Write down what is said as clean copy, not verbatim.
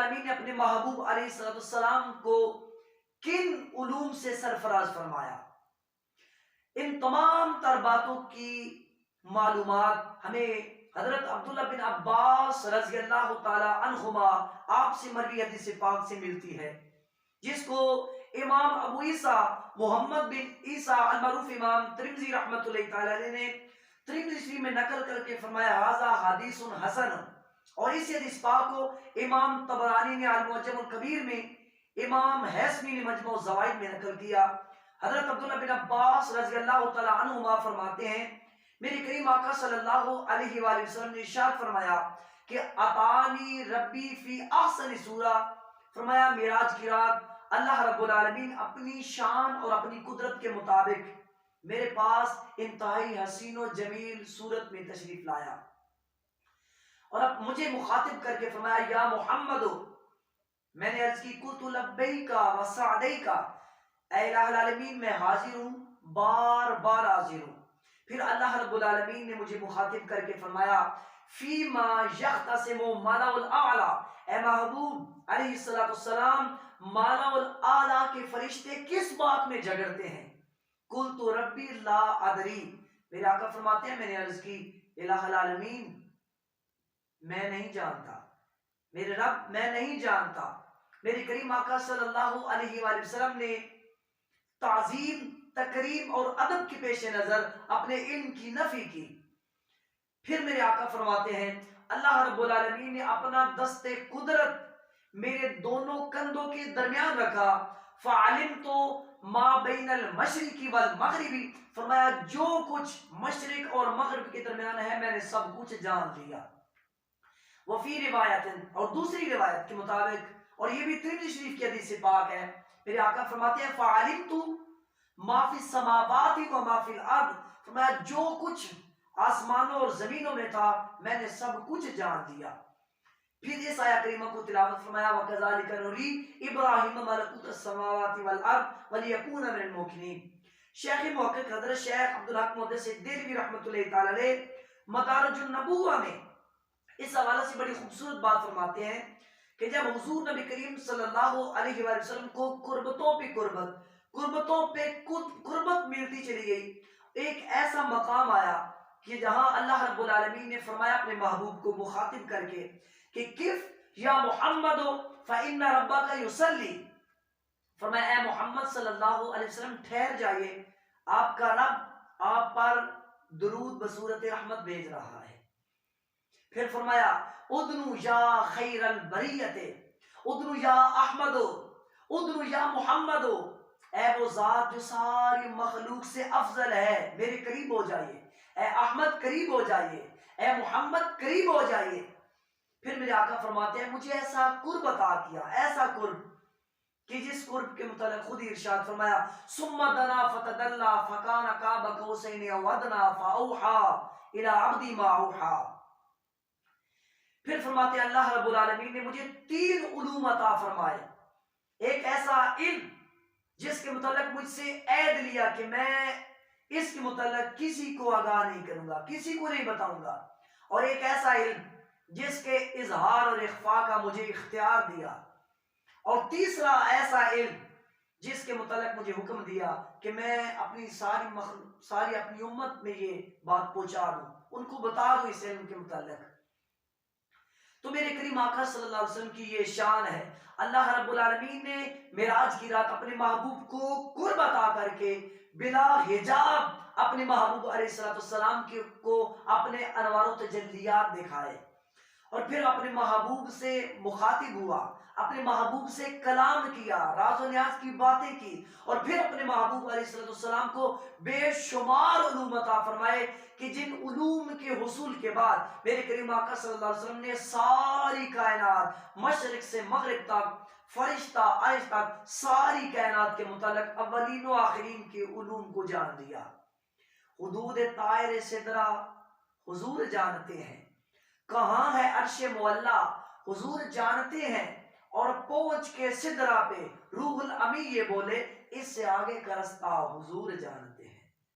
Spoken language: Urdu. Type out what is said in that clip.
العالمین نے اپنے محبوب علیہ السلام کو کن علوم سے سرفراز فرمایا؟ ان تمام تر باتوں کی معلومات ہمیں حضرت عبداللہ بن عباس رضی اللہ تعالی عنہما آپ سے مروی حدیث پاک سے ملتی ہے، جس کو امام ابو عیسیٰ محمد بن عیسیٰ المعروف امام ترمذی رحمۃ اللہ تعالی علیہ نے ترمذی میں نقل کر کے فرمایا ھذا حدیث حسن، اور اس حدیث پاک کو امام طبرانی نے المعجم الکبیر میں، امام حیثمی نے مجموع الزوائد میں نقل کیا۔ حضرت عبداللہ بن عباس رضی اللہ تعالی عنہما فرماتے ہیں میرے کریم آقا صلی اللہ علیہ وآلہ وسلم نے ارشاد فرمایا کہ اتانی ربی فی احسن صورہ، فرمایا معراج کی رات اللہ رب العالمین اپنی شان اور اپنی قدرت کے مطابق میرے پاس انتہائی حسین و جمیل صورت میں تشریف لایا، اور اب مجھے مخاطب کر کے فرمایا یا محمد، میں نے عرض کی قلت لبیک و سعدیک، اے الہ العالمین میں حاضر ہوں، بار بار حاضر ہوں۔ پھر اللہ رب العالمین نے مجھے مخاطب کر کے فرمایا فیما یختصم مالا الاعلی، اے محبوب علیہ السلام مالا الاعلی کے فرشتے کس بات میں جھگڑتے ہیں؟ قلت ربی لا ادری، میرے آقا فرماتے ہیں میں نے عرض کی الہ العالمین میں نہیں جانتا، میرے رب میں نہیں جانتا۔ میرے کریم آقا صلی اللہ علیہ وآلہ وسلم نے تعظیم، تکریم اور ادب کے پیش نظر اپنے علم کی نفی کی۔ پھر میرے آقا فرماتے ہیں اللہ رب العالمین نے اپنا دست قدرت میرے دونوں کندھوں کے درمیان رکھا، فعلمت ما بین المشرق والمغرب، فرمایا جو کچھ مشرق اور مغرب کے درمیان ہے میں نے سب کچھ جان لیا۔ وفی روایت، اور دوسری روایت کے مطابق، اور یہ بھی ترمذی شریف کی حدیث پاک ہے، میرے آقا فرماتے ہیں فعلمت ما فی السماوات و ما فی الارض، فرمایا جو کچھ آسمانوں اور زمینوں میں تھا میں نے سب کچھ جان دیا۔ پھر اس آیہ کریمہ کو تلاوت فرمایا وَكَذَلِكَ نُرِي إِبْرَاهِيمَ مَلَكُوتَ السَّمَاوَاتِ وَالْأَرْضِ وَلِيَكُونَ مِنَ الْمُوقِنِينَ۔ شیخ محقق حضرت شیخ عبدالحق محدث دہلوی رحمۃ اللہ تعالی علیہ مدارج النبوہ میں اس حوالے سے بڑی خوبصورت بات فرماتے ہیں کہ جب حضور نبی کریم صلی اللہ علیہ وآلہ وسلم کو قربتوں پہ قربت ملتی چلی گئی، ایک ایسا مقام آیا کہ جہاں اللہ رب العالمین نے فرمایا اپنے محبوب کو مخاطب کر کے کہ کف یا محمد فإن ربک یصلی، فرمایا اے محمد صلی اللہ علیہ وسلم ٹھہر جائیے، آپ کا رب آپ پر درود بصورت رحمت بھیج رہا ہے۔ پھر فرمایا ادنو یا خیر البریت، ادنو یا احمد، ادنو یا محمد، اے وہ ذات جو ساری مخلوق سے افضل ہے میرے قریب ہو جائیے، اے احمد قریب ہو جائیے، اے محمد قریب ہو جائیے۔ پھر میرے آقا فرماتے ہیں مجھے ایسا قرب عطا کیا، ایسا قرب کہ جس قرب کے متعلق خود ہی ارشاد فرمایا ثم دنا فتدلى فكان قاب قوسين او ادنى فاوحى الى عبدي ما اوحى۔ پھر فرماتے ہیں اللہ رب العالمین نے مجھے 3 علوم عطا فرمائے، ایک ایسا علم جس کے متعلق مجھ سے عہد لیا کہ میں اس کے متعلق کسی کو آگاہ نہیں کروں گا، کسی کو نہیں بتاؤں گا، اور ایک ایسا علم جس کے اظہار اور اخفاء کا مجھے اختیار دیا، اور تیسرا ایسا علم جس کے متعلق مجھے حکم دیا کہ میں اپنی ساری اپنی امت میں یہ بات پہنچا دوں، ان کو بتا دوں اس علم کے متعلق۔ تو میرے کریم آقا صلی اللہ علیہ وسلم کی یہ شان ہے، اللہ رب العالمین نے معراج کی رات اپنے محبوب کو قرب عطا کر کے بلا حجاب اپنے محبوب علیہ السلام کو اپنے انوار و تجلیات دکھائے، اور پھر اپنے محبوب سے مخاطب ہوا، اپنے محبوب سے کلام کیا، راز و نیاز کی باتیں کی، اور پھر اپنے محبوب علیہ السلام کو بے شمار علوم عطا فرمائے کہ جن علوم کے حصول کے بعد میرے کریم آقا صلی اللہ علیہ وسلم نے ساری کائنات مشرق سے مغرب تک، فرشتہ عرش تک، ساری کائنات کے متعلق اولین و آخرین کے علوم کو جان دیا۔ حدود طائر سدرہ حضور جانتے ہیں، کہاں ہے عرش معلیٰ حضور جانتے ہیں، اور پہنچ کے سدرہ پہ روح الامی یہ بولے اس سے آگے کا رستہ حضور جانتے ہیں۔